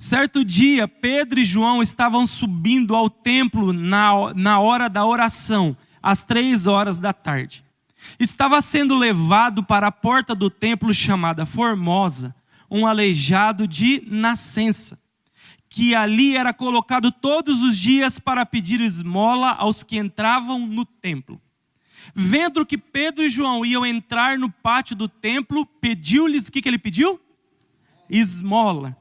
Certo dia, Pedro e João estavam subindo ao templo na hora da oração, às 3 horas da tarde. Estava sendo levado para a porta do templo chamada Formosa, um aleijado de nascença, que ali era colocado todos os dias para pedir esmola aos que entravam no templo. Vendo que Pedro e João iam entrar no pátio do templo, pediu-lhes, o que ele pediu? Esmola.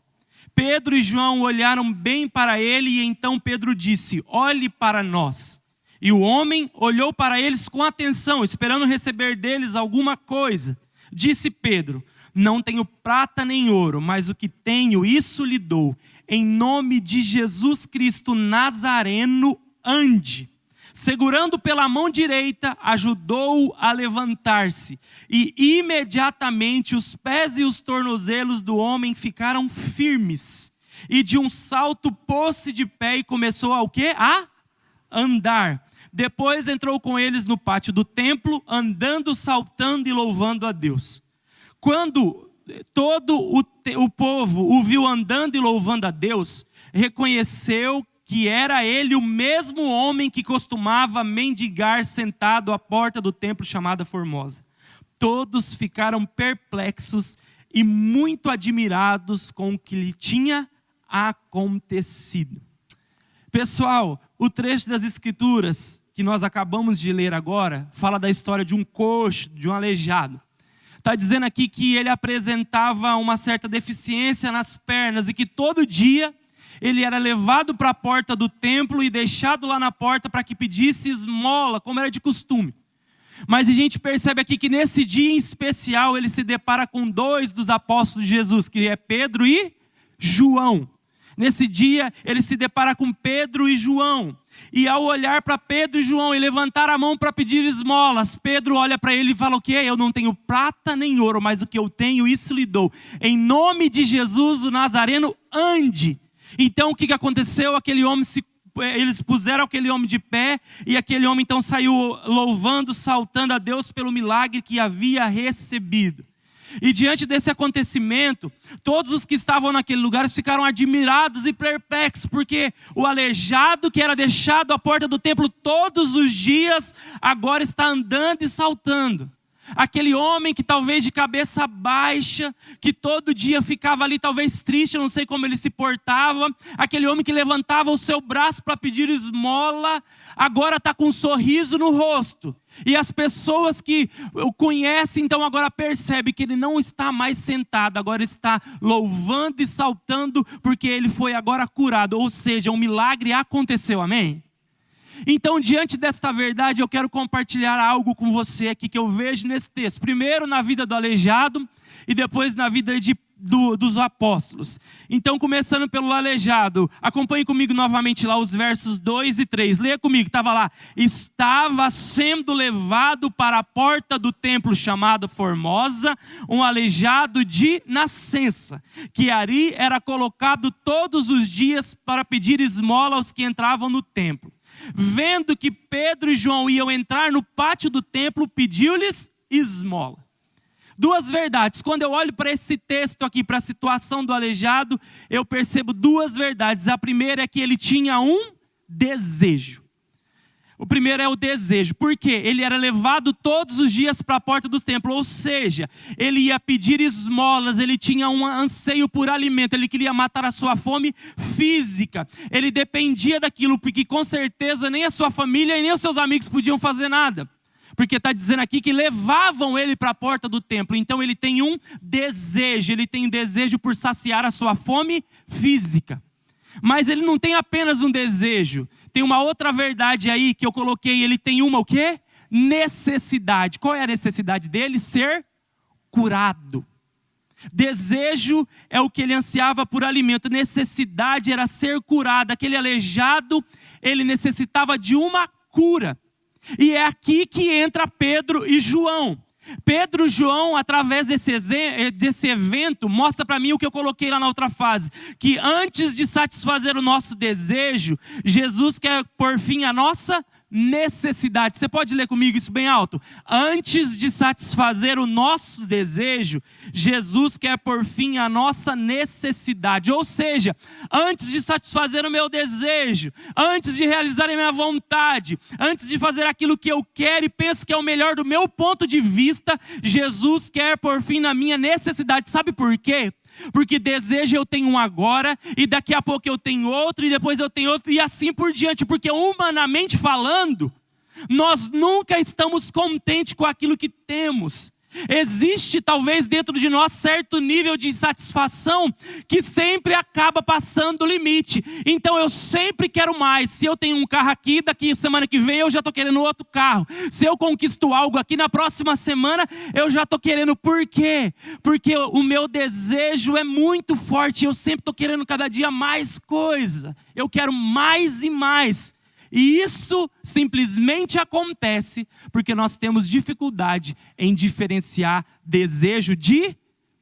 Pedro e João olharam bem para ele e então Pedro disse: olhe para nós. E o homem olhou para eles com atenção, esperando receber deles alguma coisa. Disse Pedro: não tenho prata nem ouro, mas o que tenho, isso lhe dou. Em nome de Jesus Cristo Nazareno, ande. Segurando pela mão direita, ajudou-o a levantar-se. E imediatamente os pés e os tornozelos do homem ficaram firmes. E de um salto pôs-se de pé e começou a o quê? A andar. Depois entrou com eles no pátio do templo, andando, saltando e louvando a Deus. Quando todo o povo o viu andando e louvando a Deus, reconheceu que era ele o mesmo homem que costumava mendigar sentado à porta do templo chamada Formosa. Todos ficaram perplexos e muito admirados com o que lhe tinha acontecido. Pessoal, o trecho das Escrituras que nós acabamos de ler agora fala da história de um coxo, de um aleijado. Está dizendo aqui que ele apresentava uma certa deficiência nas pernas e que todo dia ele era levado para a porta do templo e deixado lá na porta para que pedisse esmola, como era de costume. Mas a gente percebe aqui que nesse dia em especial ele se depara com 2 dos apóstolos de Jesus, que é Pedro e João. Nesse dia ele se depara com Pedro e João. E ao olhar para Pedro e João e levantar a mão para pedir esmolas, Pedro olha para ele e fala o quê? Eu não tenho prata nem ouro, mas o que eu tenho, isso lhe dou. Em nome de Jesus o Nazareno, ande. Então o que aconteceu? Eles puseram aquele homem de pé e aquele homem então saiu louvando, saltando a Deus pelo milagre que havia recebido. E diante desse acontecimento, todos os que estavam naquele lugar ficaram admirados e perplexos, porque o aleijado que era deixado à porta do templo todos os dias, agora está andando e saltando. Aquele homem que talvez de cabeça baixa, que todo dia ficava ali talvez triste, eu não sei como ele se portava. Aquele homem que levantava o seu braço para pedir esmola, agora está com um sorriso no rosto. E as pessoas que o conhecem, então agora percebem que ele não está mais sentado, agora está louvando e saltando, porque ele foi agora curado. Ou seja, um milagre aconteceu, amém? Então, diante desta verdade, eu quero compartilhar algo com você aqui que eu vejo nesse texto. Primeiro na vida do aleijado e depois na vida dos apóstolos. Então, começando pelo aleijado, acompanhe comigo novamente lá os versos 2 e 3. Leia comigo, estava lá. Estava sendo levado para a porta do templo chamado Formosa, um aleijado de nascença, que ali era colocado todos os dias para pedir esmola aos que entravam no templo. Vendo que Pedro e João iam entrar no pátio do templo, pediu-lhes esmola. 2 verdades. Quando eu olho para esse texto aqui, para a situação do aleijado, eu percebo 2 verdades. A primeira é que ele tinha um desejo. O primeiro é o desejo. Por quê? Ele era levado todos os dias para a porta do templo. Ou seja, ele ia pedir esmolas, ele tinha um anseio por alimento, ele queria matar a sua fome física. Ele dependia daquilo, porque com certeza nem a sua família e nem os seus amigos podiam fazer nada. Porque está dizendo aqui que levavam ele para a porta do templo. Então ele tem um desejo, ele tem um desejo por saciar a sua fome física. Mas ele não tem apenas um desejo. Tem uma outra verdade aí que eu coloquei. Ele tem uma o quê? Necessidade. Qual é a necessidade dele? Ser curado. Desejo é o que ele ansiava por alimento. Necessidade era ser curado. Aquele aleijado, ele necessitava de uma cura. E é aqui que entra Pedro e João. Pedro e João, através desse evento, mostra para mim o que eu coloquei lá na outra fase. Que antes de satisfazer o nosso desejo, Jesus quer pôr fim à nossa necessidade. Você pode ler comigo isso bem alto? Antes de satisfazer o nosso desejo, Jesus quer por fim a nossa necessidade. Ou seja, antes de satisfazer o meu desejo, antes de realizar a minha vontade, antes de fazer aquilo que eu quero e penso que é o melhor do meu ponto de vista, Jesus quer por fim na minha necessidade. Sabe por quê? Porque desejo eu tenho um agora, e daqui a pouco eu tenho outro, e depois eu tenho outro, e assim por diante. Porque humanamente falando, nós nunca estamos contentes com aquilo que temos. Existe talvez dentro de nós certo nível de insatisfação que sempre acaba passando o limite. Então eu sempre quero mais. Se eu tenho um carro aqui, daqui semana que vem eu já estou querendo outro carro. Se eu conquisto algo aqui, na próxima semana eu já estou querendo. Por quê? Porque o meu desejo é muito forte. Eu sempre estou querendo cada dia mais coisa. Eu quero mais e mais. E isso simplesmente acontece porque nós temos dificuldade em diferenciar desejo de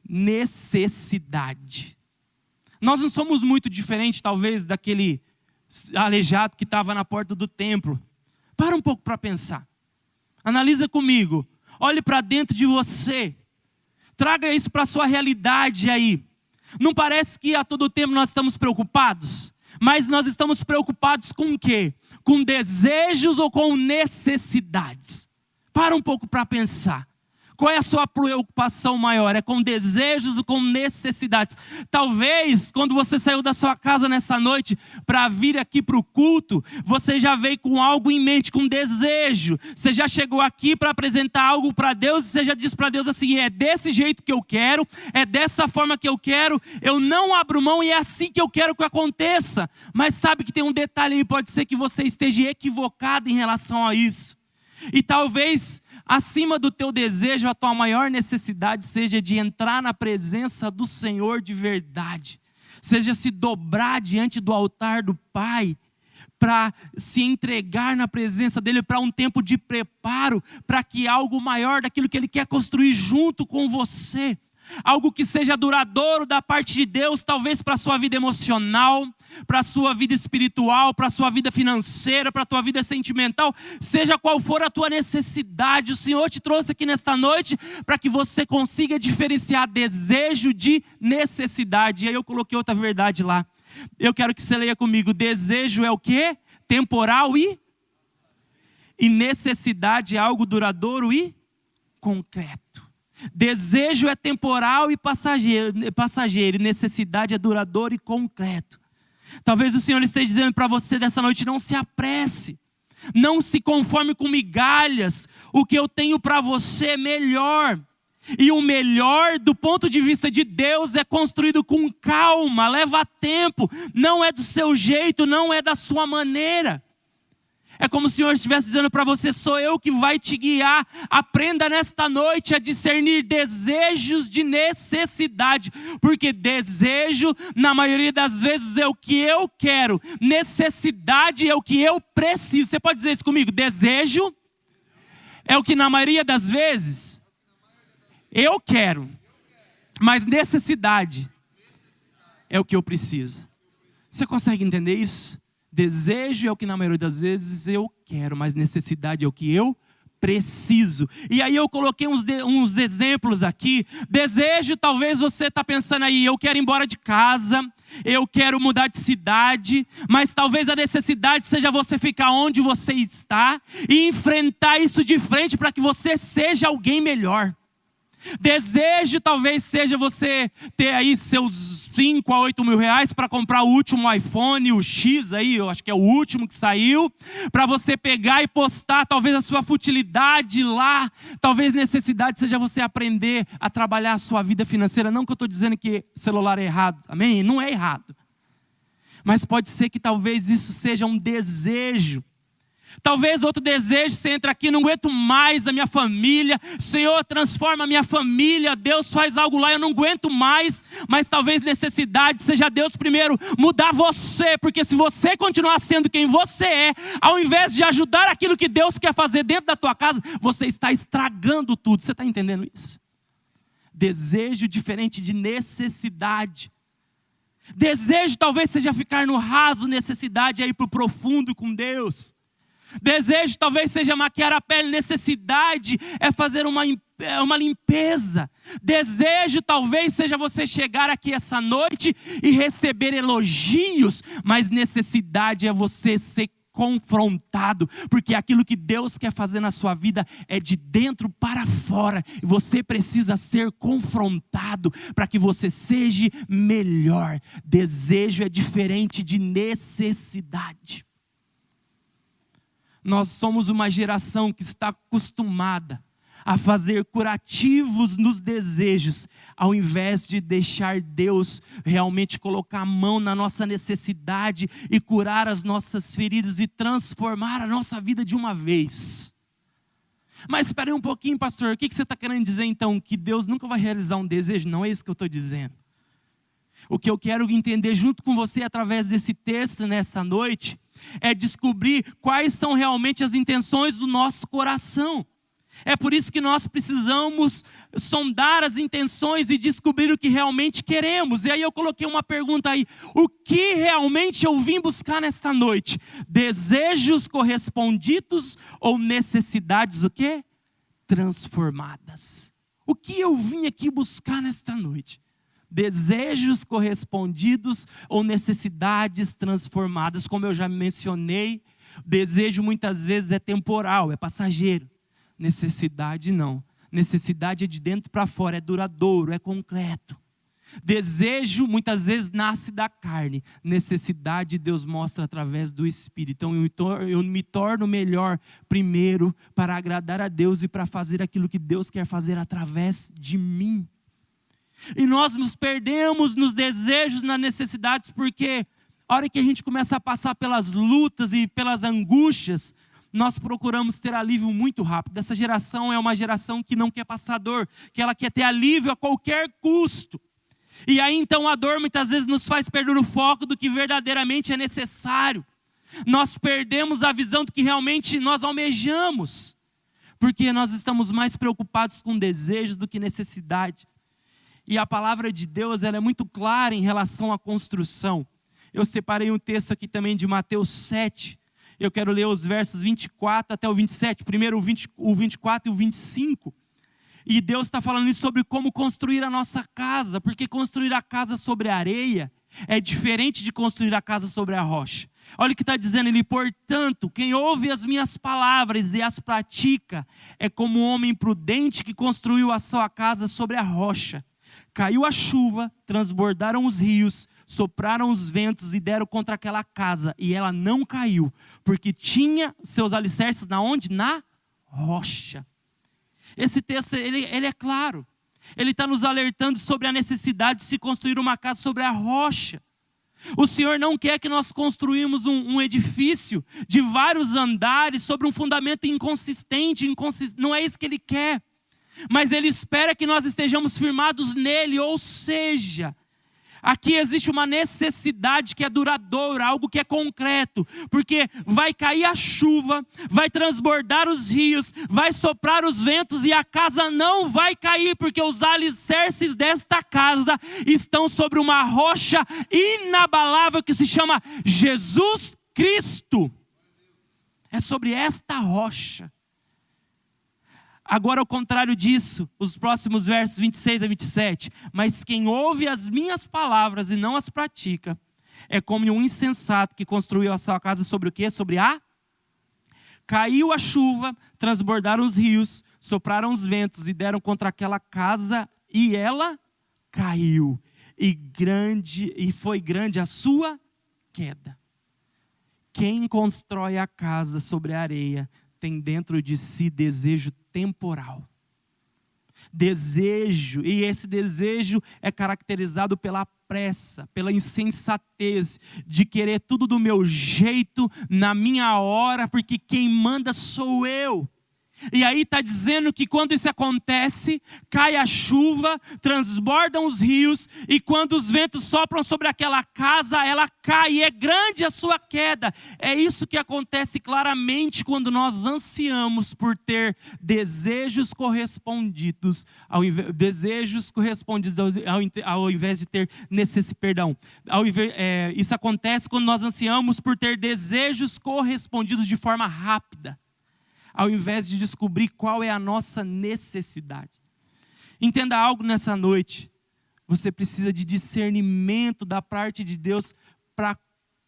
necessidade. Nós não somos muito diferentes, talvez, daquele aleijado que estava na porta do templo. Para um pouco para pensar. Analisa comigo. Olhe para dentro de você. Traga isso para a sua realidade aí. Não parece que a todo tempo nós estamos preocupados? Mas nós estamos preocupados com o quê? Com desejos ou com necessidades? Para um pouco para pensar. Qual é a sua preocupação maior? É com desejos ou com necessidades? Talvez, quando você saiu da sua casa nessa noite para vir aqui para o culto, você já veio com algo em mente, com desejo. Você já chegou aqui para apresentar algo para Deus e você já disse para Deus assim: é desse jeito que eu quero, é dessa forma que eu quero, eu não abro mão e é assim que eu quero que aconteça. Mas sabe que tem um detalhe aí, pode ser que você esteja equivocado em relação a isso. E talvez acima do teu desejo, a tua maior necessidade seja de entrar na presença do Senhor de verdade. Seja se dobrar diante do altar do Pai, para se entregar na presença dEle, para um tempo de preparo, para que algo maior daquilo que Ele quer construir junto com você. Algo que seja duradouro da parte de Deus, talvez para a sua vida emocional, para a sua vida espiritual, para a sua vida financeira, para a tua vida sentimental, seja qual for a tua necessidade. O Senhor te trouxe aqui nesta noite para que você consiga diferenciar desejo de necessidade. E aí eu coloquei outra verdade lá. Eu quero que você leia comigo. Desejo é o quê? Temporal e necessidade é algo duradouro e concreto. Desejo é temporal e passageiro, necessidade é duradouro e concreto. Talvez o Senhor esteja dizendo para você nessa noite: não se apresse, não se conforme com migalhas, o que eu tenho para você é melhor. E o melhor do ponto de vista de Deus é construído com calma, leva tempo, não é do seu jeito, não é da sua maneira. É como se o Senhor estivesse dizendo para você: sou eu que vai te guiar. Aprenda nesta noite a discernir desejos de necessidade. Porque desejo, na maioria das vezes, é o que eu quero. Necessidade é o que eu preciso. Você pode dizer isso comigo? Desejo é o que na maioria das vezes eu quero. Mas necessidade é o que eu preciso. Você consegue entender isso? Desejo é o que na maioria das vezes eu quero, mas necessidade é o que eu preciso. E aí eu coloquei uns exemplos aqui. Desejo, talvez você está pensando aí: eu quero ir embora de casa, eu quero mudar de cidade, mas talvez a necessidade seja você ficar onde você está e enfrentar isso de frente para que você seja alguém melhor. Desejo talvez seja você ter aí seus 5 a 8 mil reais para comprar o último iPhone, o X aí, eu acho que é o último que saiu, para você pegar e postar talvez a sua futilidade lá. Talvez necessidade seja você aprender a trabalhar a sua vida financeira. Não que eu estou dizendo que celular é errado, amém? Não é errado. Mas pode ser que talvez isso seja um desejo. Talvez outro desejo, você entra aqui: não aguento mais a minha família, Senhor, transforma a minha família, Deus faz algo lá, eu não aguento mais. Mas talvez necessidade seja Deus primeiro mudar você, porque se você continuar sendo quem você é, ao invés de ajudar aquilo que Deus quer fazer dentro da tua casa, você está estragando tudo. Você está entendendo isso? Desejo diferente de necessidade. Desejo talvez seja ficar no raso, necessidade é ir para o profundo com Deus. Desejo talvez seja maquiar a pele, necessidade é fazer uma limpeza. Desejo talvez seja você chegar aqui essa noite e receber elogios, mas necessidade é você ser confrontado, porque aquilo que Deus quer fazer na sua vida é de dentro para fora, e você precisa ser confrontado para que você seja melhor. Desejo é diferente de necessidade. Nós somos uma geração que está acostumada a fazer curativos nos desejos, ao invés de deixar Deus realmente colocar a mão na nossa necessidade e curar as nossas feridas e transformar a nossa vida de uma vez. Mas espere um pouquinho, pastor, o que você está querendo dizer então? Que Deus nunca vai realizar um desejo? Não é isso que eu estou dizendo. O que eu quero entender junto com você através desse texto nessa noite é descobrir quais são realmente as intenções do nosso coração. É por isso que nós precisamos sondar as intenções e descobrir o que realmente queremos. E aí eu coloquei uma pergunta aí: o que realmente eu vim buscar nesta noite? Desejos correspondidos ou necessidades o quê? Transformadas. O que eu vim aqui buscar nesta noite? Desejos correspondidos ou necessidades transformadas? Como eu já mencionei, desejo muitas vezes é temporal, é passageiro. Necessidade não. Necessidade é de dentro para fora, é duradouro, é concreto. Desejo muitas vezes nasce da carne. Necessidade Deus mostra através do Espírito. Então eu me torno melhor primeiro para agradar a Deus e para fazer aquilo que Deus quer fazer através de mim. E nós nos perdemos nos desejos, nas necessidades, porque a hora que a gente começa a passar pelas lutas e pelas angústias, nós procuramos ter alívio muito rápido. Essa geração é uma geração que não quer passar dor, que ela quer ter alívio a qualquer custo. E aí então a dor muitas vezes nos faz perder o foco do que verdadeiramente é necessário. Nós perdemos a visão do que realmente nós almejamos, porque nós estamos mais preocupados com desejos do que necessidade. E a palavra de Deus, ela é muito clara em relação à construção. Eu separei um texto aqui também de Mateus 7. Eu quero ler os versos 24 até o 27. Primeiro o 24 e o 25. E Deus está falando isso sobre como construir a nossa casa. Porque construir a casa sobre a areia é diferente de construir a casa sobre a rocha. Olha o que está dizendo ele: portanto, quem ouve as minhas palavras e as pratica é como um homem prudente que construiu a sua casa sobre a rocha. Caiu a chuva, transbordaram os rios, sopraram os ventos e deram contra aquela casa, e ela não caiu, porque tinha seus alicerces na onde? Na rocha. Esse texto ele é claro. Ele está nos alertando sobre a necessidade de se construir uma casa sobre a rocha. O Senhor não quer que nós construímos um edifício de vários andares sobre um fundamento inconsistente. Não é isso que Ele quer. Mas Ele espera que nós estejamos firmados nele, ou seja, aqui existe uma necessidade que é duradoura, algo que é concreto, porque vai cair a chuva, vai transbordar os rios, vai soprar os ventos e a casa não vai cair, porque os alicerces desta casa estão sobre uma rocha inabalável que se chama Jesus Cristo. É sobre esta rocha. Agora, ao contrário disso, os próximos versos 26 a 27. Mas quem ouve as minhas palavras e não as pratica, é como um insensato que construiu a sua casa sobre o quê? Sobre a... Caiu a chuva, transbordaram os rios, sopraram os ventos e deram contra aquela casa, e ela caiu. E foi grande a sua queda. Quem constrói a casa sobre a areia tem dentro de si desejo temporal. Desejo, e esse desejo é caracterizado pela pressa, pela insensatez, de querer tudo do meu jeito, na minha hora, porque quem manda sou eu. E aí está dizendo que quando isso acontece, cai a chuva, transbordam os rios, e quando os ventos sopram sobre aquela casa, ela cai, e é grande a sua queda. É isso que acontece claramente quando nós ansiamos por ter desejos correspondidos, ao invés de ter isso acontece quando nós ansiamos por ter desejos correspondidos de forma rápida, ao invés de descobrir qual é a nossa necessidade. Entenda algo nessa noite. Você precisa de discernimento da parte de Deus para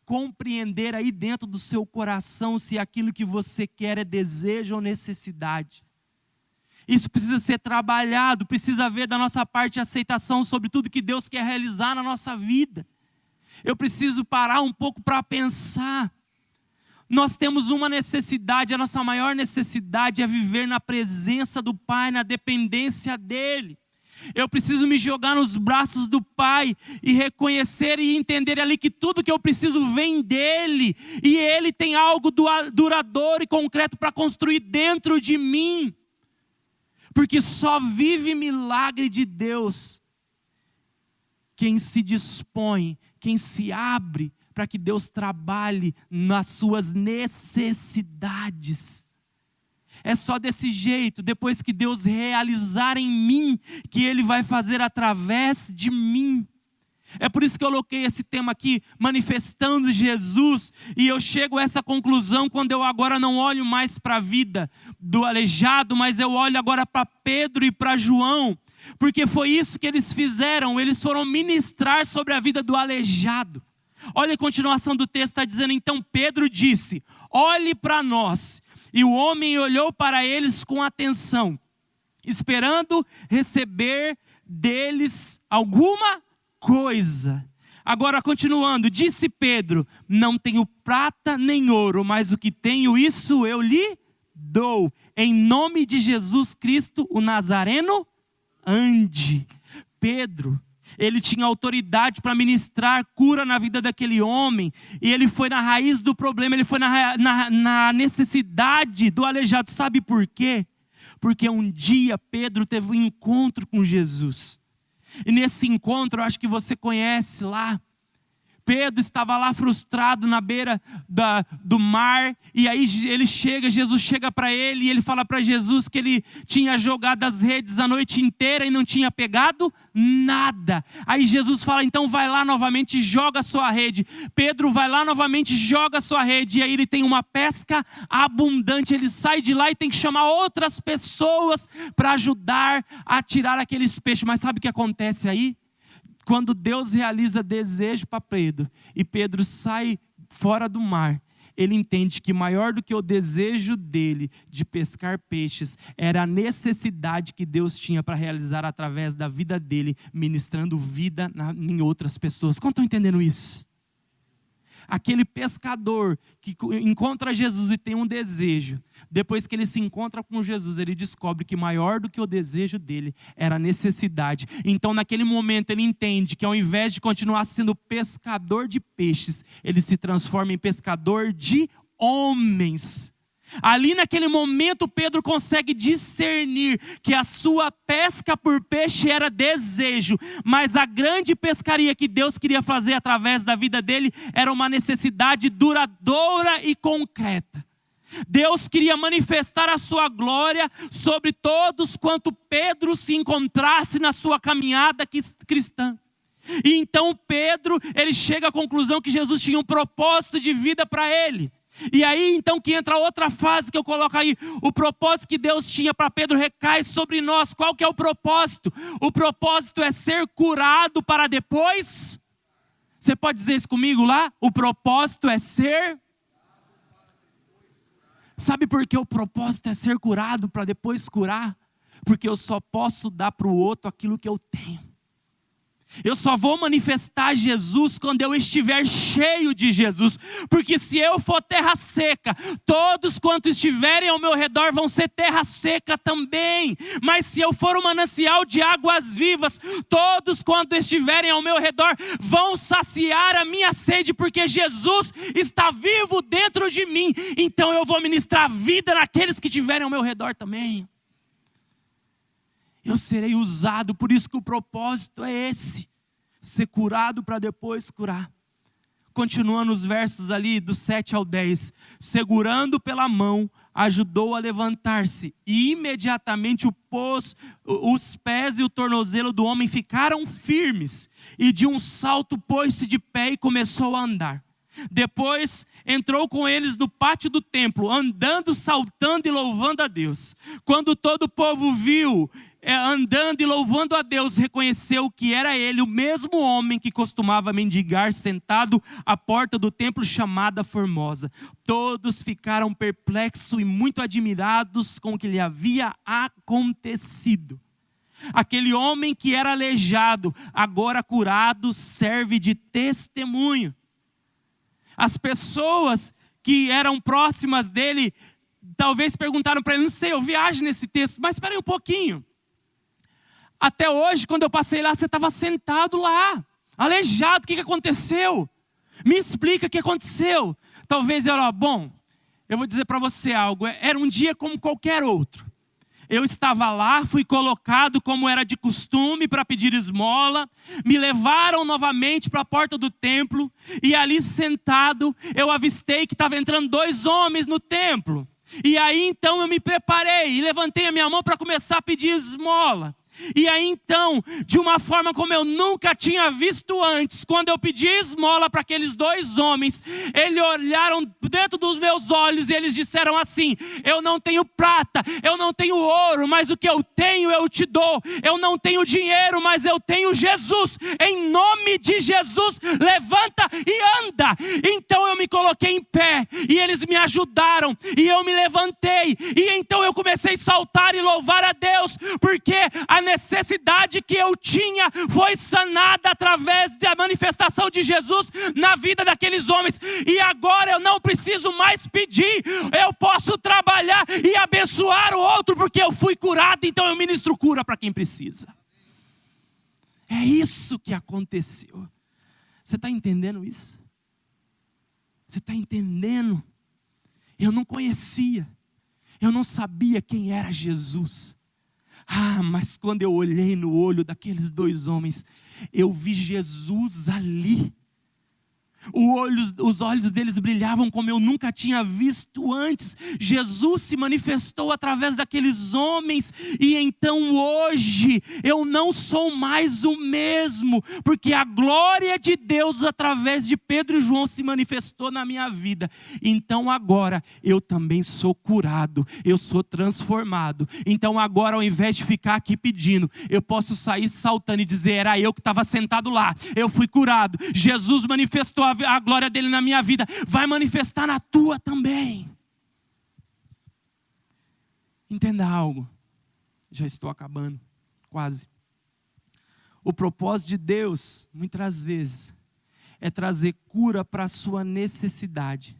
compreender aí dentro do seu coração se aquilo que você quer é desejo ou necessidade. Isso precisa ser trabalhado, precisa haver da nossa parte aceitação sobre tudo que Deus quer realizar na nossa vida. Eu preciso parar um pouco para pensar. Nós temos uma necessidade, a nossa maior necessidade é viver na presença do Pai, na dependência dEle. Eu preciso me jogar nos braços do Pai e reconhecer e entender ali que tudo que eu preciso vem dEle. E Ele tem algo duradouro e concreto para construir dentro de mim. Porque só vive milagre de Deus quem se dispõe, quem se abre para que Deus trabalhe nas suas necessidades. É só desse jeito, depois que Deus realizar em mim, que Ele vai fazer através de mim. É por isso que eu coloquei esse tema aqui, manifestando Jesus, e eu chego a essa conclusão quando eu agora não olho mais para a vida do aleijado, mas eu olho agora para Pedro e para João, porque foi isso que eles fizeram, eles foram ministrar sobre a vida do aleijado. Olha a continuação do texto, está dizendo, então Pedro disse, olhe para nós. E o homem olhou para eles com atenção, esperando receber deles alguma coisa. Agora continuando, disse Pedro, não tenho prata nem ouro, mas o que tenho isso eu lhe dou. Em nome de Jesus Cristo, o Nazareno, ande. Pedro, ele tinha autoridade para ministrar cura na vida daquele homem. E ele foi na raiz do problema. Ele foi na necessidade do aleijado. Sabe por quê? Porque um dia Pedro teve um encontro com Jesus. E nesse encontro, eu acho que você conhece lá. Pedro estava lá frustrado na beira do mar, e aí Jesus chega para ele, e ele fala para Jesus que ele tinha jogado as redes a noite inteira e não tinha pegado nada. Aí Jesus fala, então vai lá novamente e joga a sua rede. Pedro vai lá novamente e joga a sua rede, e aí ele tem uma pesca abundante, ele sai de lá e tem que chamar outras pessoas para ajudar a tirar aqueles peixes. Mas sabe o que acontece aí? Quando Deus realiza desejo para Pedro, e Pedro sai fora do mar, ele entende que maior do que o desejo dele de pescar peixes, era a necessidade que Deus tinha para realizar através da vida dele, ministrando vida em outras pessoas. Como estão entendendo isso? Aquele pescador que encontra Jesus e tem um desejo, depois que ele se encontra com Jesus, ele descobre que maior do que o desejo dele era a necessidade. Então naquele momento ele entende que ao invés de continuar sendo pescador de peixes, ele se transforma em pescador de homens. Ali naquele momento Pedro consegue discernir que a sua pesca por peixe era desejo, mas a grande pescaria que Deus queria fazer através da vida dele era uma necessidade duradoura e concreta. Deus queria manifestar a sua glória sobre todos quanto Pedro se encontrasse na sua caminhada cristã. E então Pedro, ele chega à conclusão que Jesus tinha um propósito de vida para ele. E aí então que entra outra fase que eu coloco aí. O propósito que Deus tinha para Pedro recai sobre nós. Qual que é o propósito? O propósito é ser curado para depois. Você pode dizer isso comigo lá? O propósito é ser. Sabe por que o propósito é ser curado para depois curar? Porque eu só posso dar para o outro aquilo que eu tenho. Eu só vou manifestar Jesus quando eu estiver cheio de Jesus. Porque se eu for terra seca, todos quantos estiverem ao meu redor vão ser terra seca também. Mas se eu for um manancial de águas vivas, todos quantos estiverem ao meu redor vão saciar a minha sede, porque Jesus está vivo dentro de mim. Então eu vou ministrar vida naqueles que estiverem ao meu redor também. Eu serei usado, por isso que o propósito é esse. Ser curado para depois curar. Continuando os versos ali do 7 ao 10. Segurando pela mão, ajudou a levantar-se. E imediatamente os pés e o tornozelo do homem ficaram firmes. E de um salto pôs-se de pé e começou a andar. Depois entrou com eles no pátio do templo, andando, saltando e louvando a Deus. Quando todo o povo viu andando e louvando a Deus, reconheceu que era ele, o mesmo homem que costumava mendigar sentado à porta do templo chamada Formosa. Todos ficaram perplexos e muito admirados com o que lhe havia acontecido. Aquele homem que era aleijado, agora curado, serve de testemunho. As pessoas que eram próximas dele, talvez perguntaram para ele, não sei, eu viajo nesse texto, mas espera aí um pouquinho. Até hoje, quando eu passei lá, você estava sentado lá, aleijado, o que aconteceu? Me explica o que aconteceu. Talvez eu vou dizer para você algo, era um dia como qualquer outro. Eu estava lá, fui colocado como era de costume para pedir esmola. Me levaram novamente para a porta do templo. E ali sentado, eu avistei que estava entrando 2 homens no templo. E aí então eu me preparei e levantei a minha mão para começar a pedir esmola. E aí então, de uma forma como eu nunca tinha visto antes, quando eu pedi esmola para aqueles 2 homens, eles olharam dentro dos meus olhos e eles disseram assim: eu não tenho prata, eu não tenho ouro, mas o que eu tenho eu te dou. Eu não tenho dinheiro, mas eu tenho Jesus. Em nome de Jesus, levanta e anda. Então eu me coloquei em pé e eles me ajudaram e eu me levantei. E então eu comecei a saltar e louvar a Deus, porque a necessidade que eu tinha foi sanada através da manifestação de Jesus na vida daqueles homens. E agora eu não preciso mais pedir, eu posso trabalhar e abençoar o outro, porque eu fui curado, então eu ministro cura para quem precisa. É isso que aconteceu. Você está entendendo isso? Você está entendendo? Eu não conhecia, eu não sabia quem era Jesus. Mas quando eu olhei no olho daqueles 2 homens, eu vi Jesus ali. Os olhos deles brilhavam como eu nunca tinha visto antes. Jesus se manifestou através daqueles homens. E então hoje eu não sou mais o mesmo, porque a glória de Deus através de Pedro e João se manifestou na minha vida. Então agora eu também sou curado, eu sou transformado. Então agora, ao invés de ficar aqui pedindo, eu posso sair saltando e dizer: era eu que estava sentado lá, eu fui curado. Jesus manifestou a glória dele na minha vida, vai manifestar na tua também. Entenda algo, já estou acabando, quase. O propósito de Deus, muitas vezes, é trazer cura para a sua necessidade.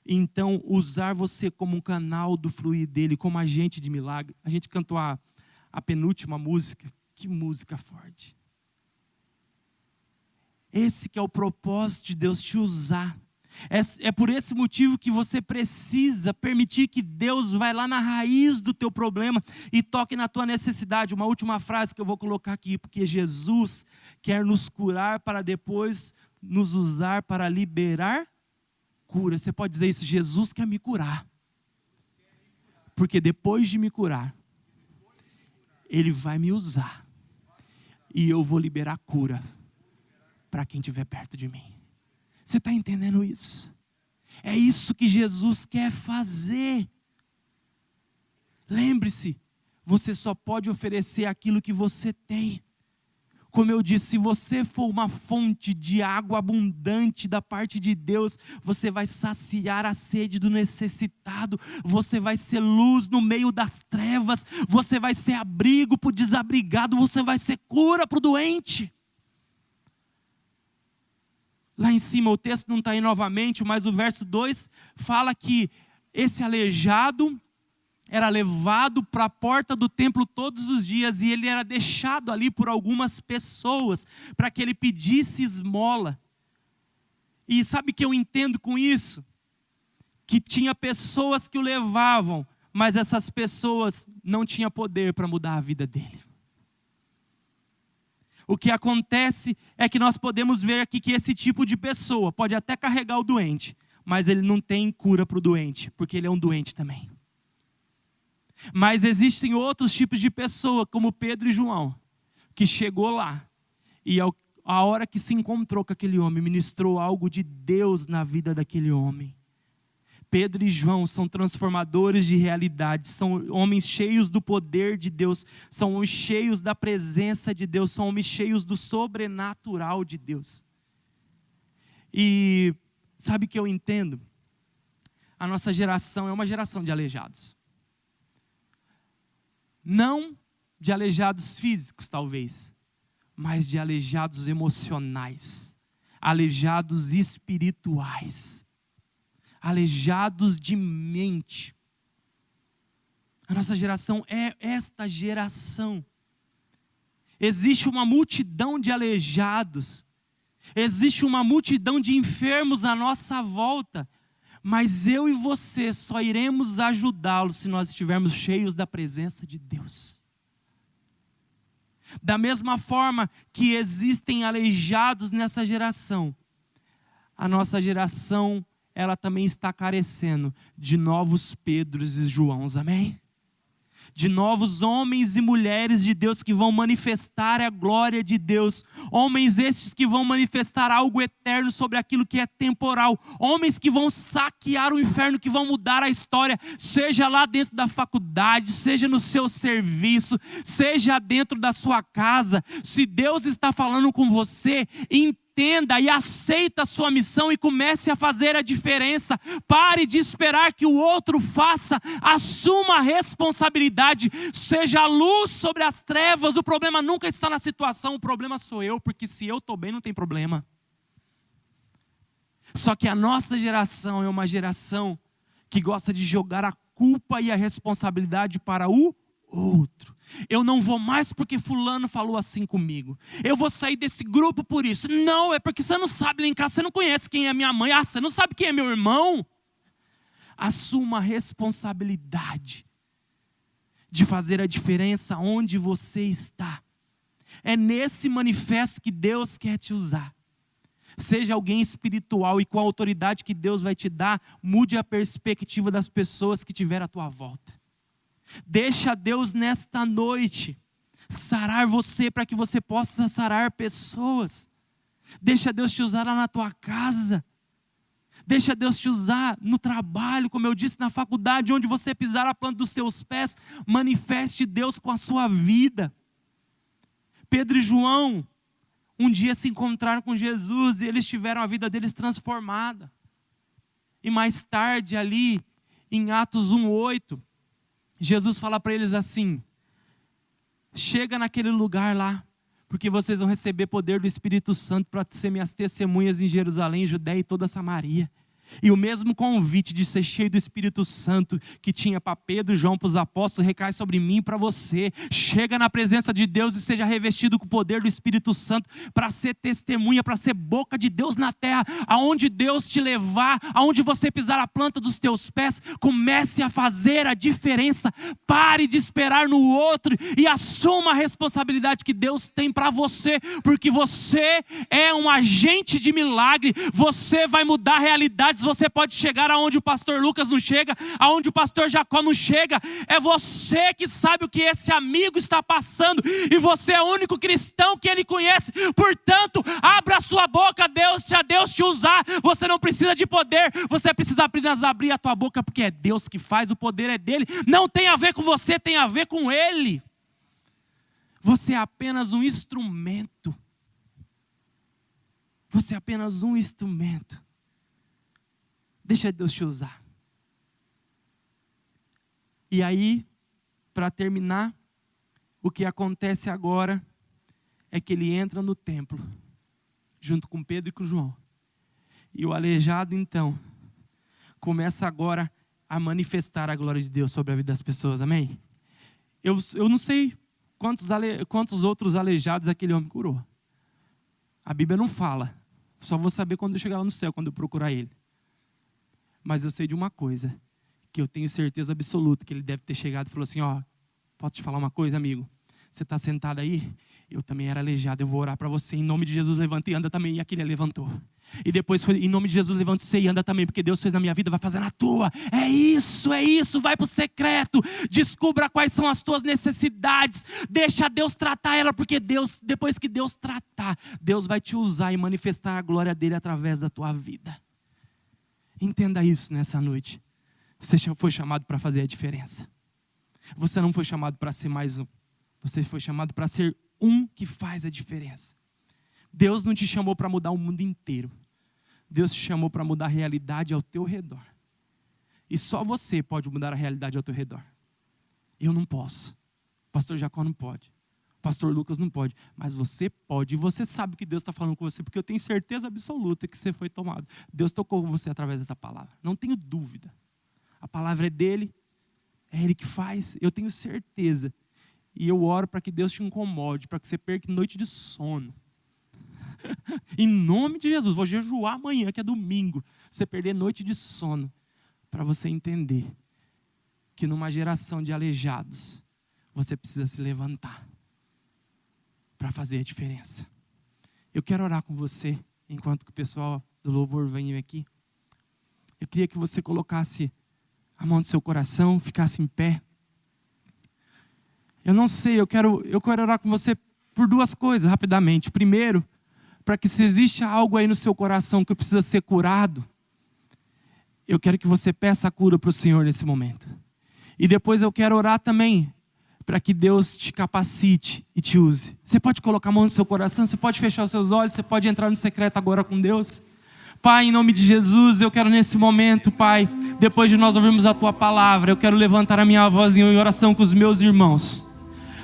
Então, usar você como um canal do fluir dele, como agente de milagre. A gente cantou a penúltima música, que música forte. Esse que é o propósito de Deus, te usar. É por esse motivo que você precisa permitir que Deus vai lá na raiz do teu problema e toque na tua necessidade. Uma última frase que eu vou colocar aqui, porque Jesus quer nos curar para depois nos usar para liberar cura. Você pode dizer isso: Jesus quer me curar, porque depois de me curar, Ele vai me usar e eu vou liberar cura para quem estiver perto de mim. Você está entendendo isso? É isso que Jesus quer fazer. Lembre-se, você só pode oferecer aquilo que você tem. Como eu disse, se você for uma fonte de água abundante da parte de Deus, você vai saciar a sede do necessitado, você vai ser luz no meio das trevas, você vai ser abrigo para o desabrigado, você vai ser cura para o doente. Lá em cima, o texto não está aí novamente, mas o verso 2 fala que esse aleijado era levado para a porta do templo todos os dias e ele era deixado ali por algumas pessoas para que ele pedisse esmola. E sabe o que eu entendo com isso? Que tinha pessoas que o levavam, mas essas pessoas não tinham poder para mudar a vida dele. O que acontece é que nós podemos ver aqui que esse tipo de pessoa pode até carregar o doente, mas ele não tem cura para o doente, porque ele é um doente também. Mas existem outros tipos de pessoa, como Pedro e João, que chegou lá e a hora que se encontrou com aquele homem, ministrou algo de Deus na vida daquele homem. Pedro e João são transformadores de realidade, são homens cheios do poder de Deus, são homens cheios da presença de Deus, são homens cheios do sobrenatural de Deus. E sabe o que eu entendo? A nossa geração é uma geração de aleijados. Não de aleijados físicos, talvez, mas de aleijados emocionais, aleijados espirituais, aleijados de mente. A nossa geração é esta geração. Existe uma multidão de aleijados, existe uma multidão de enfermos à nossa volta, mas eu e você só iremos ajudá-los se nós estivermos cheios da presença de Deus. Da mesma forma que existem aleijados nessa geração, a nossa geração, ela também está carecendo de novos Pedros e Joãos, amém? De novos homens e mulheres de Deus que vão manifestar a glória de Deus. Homens estes que vão manifestar algo eterno sobre aquilo que é temporal. Homens que vão saquear o inferno, que vão mudar a história, seja lá dentro da faculdade, seja no seu serviço, seja dentro da sua casa. Se Deus está falando com você, entenda e aceita a sua missão e comece a fazer a diferença. Pare de esperar que o outro faça, assuma a responsabilidade, seja a luz sobre as trevas. O problema nunca está na situação, o problema sou eu, porque se eu estou bem não tem problema. Só que a nossa geração é uma geração que gosta de jogar a culpa e a responsabilidade para o outro. Eu não vou mais porque fulano falou assim comigo. Eu vou sair desse grupo por isso. Não, é porque você não sabe lá em casa, você não conhece quem é minha mãe. Ah, você não sabe quem é meu irmão. Assuma a responsabilidade de fazer a diferença onde você está. É nesse manifesto que Deus quer te usar. Seja alguém espiritual e com a autoridade que Deus vai te dar, mude a perspectiva das pessoas que tiver à tua volta. Deixa Deus nesta noite sarar você para que você possa sarar pessoas. Deixa Deus te usar lá na tua casa. Deixa Deus te usar no trabalho, como eu disse, na faculdade, onde você pisar a planta dos seus pés. Manifeste Deus com a sua vida. Pedro e João um dia se encontraram com Jesus e eles tiveram a vida deles transformada. E mais tarde ali, em Atos 1:8, Jesus fala para eles assim: chega naquele lugar lá, porque vocês vão receber poder do Espírito Santo para ser minhas testemunhas em Jerusalém, Judéia e toda Samaria. E o mesmo convite de ser cheio do Espírito Santo que tinha para Pedro e João, para os apóstolos, recai sobre mim e para você. Chega na presença de Deus e seja revestido com o poder do Espírito Santo para ser testemunha, para ser boca de Deus na terra. Aonde Deus te levar, aonde você pisar a planta dos teus pés, comece a fazer a diferença. Pare de esperar no outro e assuma a responsabilidade que Deus tem para você, porque você é um agente de milagre. Você vai mudar a realidade. Você pode chegar aonde o pastor Lucas não chega, aonde o pastor Jacó não chega. É você que sabe o que esse amigo está passando, e você é o único cristão que ele conhece. Portanto, abra a sua boca a Deus te usar. Você não precisa de poder, você precisa apenas abrir a tua boca, porque é Deus que faz, o poder é dele. Não tem a ver com você, tem a ver com ele. Você é apenas um instrumento. Você é apenas um instrumento. Deixa Deus te usar. E aí, para terminar, o que acontece agora é que ele entra no templo, junto com Pedro e com João. E o aleijado, então, começa agora a manifestar a glória de Deus sobre a vida das pessoas, amém? Eu não sei quantos outros aleijados aquele homem curou. A Bíblia não fala. Só vou saber quando eu chegar lá no céu, quando eu procurar ele. Mas eu sei de uma coisa, que eu tenho certeza absoluta que ele deve ter chegado e falou assim, ó, posso te falar uma coisa, amigo? Você está sentado aí? Eu também era aleijado, eu vou orar para você. Em nome de Jesus, levanta e anda também. E aquele levantou. E depois foi, em nome de Jesus, levanta você e anda também. Porque Deus fez na minha vida, vai fazer na tua. É isso, vai para o secreto. Descubra quais são as tuas necessidades. Deixa Deus tratar ela, porque Deus, depois que Deus tratar, Deus vai te usar e manifestar a glória dele através da tua vida. Entenda isso nessa noite. Você foi chamado para fazer a diferença. Você não foi chamado para ser mais um. Você foi chamado para ser um que faz a diferença. Deus não te chamou para mudar o mundo inteiro. Deus te chamou para mudar a realidade ao teu redor. E só você pode mudar a realidade ao teu redor. Eu não posso. O pastor Jacó não pode. O pastor Lucas não pode. Mas você pode. E você sabe que Deus está falando com você. Porque eu tenho certeza absoluta que você foi tomado. Deus tocou você através dessa palavra. Não tenho dúvida. A palavra é dele. É ele que faz. Eu tenho certeza. E eu oro para que Deus te incomode, para que você perca noite de sono. Em nome de Jesus, vou jejuar amanhã, que é domingo. Você perder noite de sono, para você entender que numa geração de aleijados, você precisa se levantar para fazer a diferença. Eu quero orar com você, enquanto que o pessoal do louvor vem aqui. Eu queria que você colocasse a mão no seu coração, ficasse em pé. Eu não sei, eu quero orar com você por duas coisas, rapidamente. Primeiro, para que se existe algo aí no seu coração que precisa ser curado, eu quero que você peça a cura para o Senhor nesse momento. E depois eu quero orar também, para que Deus te capacite e te use. Você pode colocar a mão no seu coração, você pode fechar os seus olhos, você pode entrar no secreto agora com Deus. Pai, em nome de Jesus, eu quero nesse momento, Pai, depois de nós ouvirmos a Tua palavra, eu quero levantar a minha voz em oração com os meus irmãos.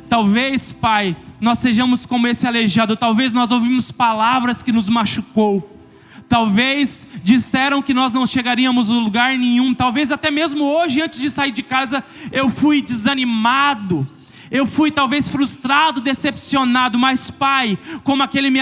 Talvez, Pai, nós sejamos como esse aleijado. Talvez nós ouvimos palavras que nos machucou. Talvez disseram que nós não chegaríamos a lugar nenhum. Talvez até mesmo hoje, antes de sair de casa, eu fui desanimado. Eu fui talvez frustrado, decepcionado. Mas, Pai, como aquele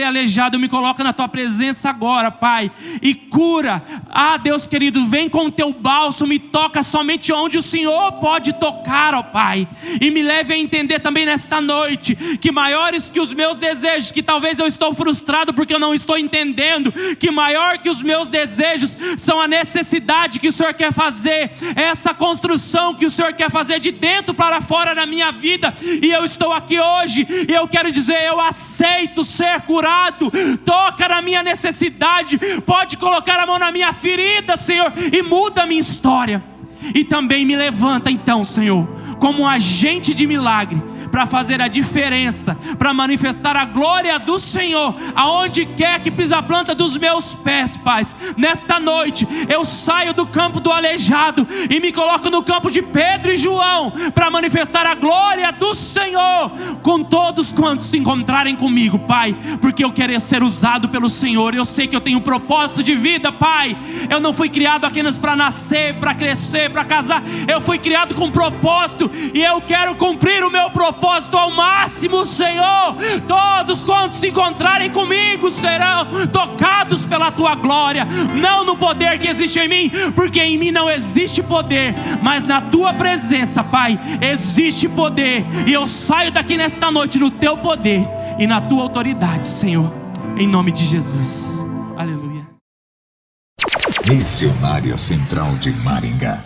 aleijado, me coloca na Tua presença agora, Pai, e cura. Ah, Deus querido, vem com o Teu bálsamo e toca somente onde o Senhor pode tocar, ó Pai. E me leve a entender também nesta noite, que maiores que os meus desejos, que talvez eu estou frustrado porque eu não estou entendendo, que maior que os meus desejos são a necessidade que o Senhor quer fazer, essa construção que o Senhor quer fazer de dentro para fora na minha vida. E eu estou aqui hoje e eu quero dizer, eu aceito ser curado. Toca na minha necessidade, pode colocar a mão na minha ferida, Senhor, e muda a minha história. E também me levanta então, Senhor, como um agente de milagre, para fazer a diferença, para manifestar a glória do Senhor, aonde quer que pisa a planta dos meus pés, Pai. Nesta noite, eu saio do campo do aleijado e me coloco no campo de Pedro e João, para manifestar a glória do Senhor, com todos quantos se encontrarem comigo, Pai, porque eu quero ser usado pelo Senhor. Eu sei que eu tenho um propósito de vida, Pai. Eu não fui criado apenas para nascer, para crescer, para casar. Eu fui criado com propósito, e eu quero cumprir o meu propósito ao máximo, Senhor. Todos quantos se encontrarem comigo serão tocados pela Tua glória, não no poder que existe em mim, porque em mim não existe poder, mas na Tua presença, Pai, existe poder. E eu saio daqui nesta noite no Teu poder e na Tua autoridade, Senhor, em nome de Jesus. Aleluia. Missionária Central de Maringá.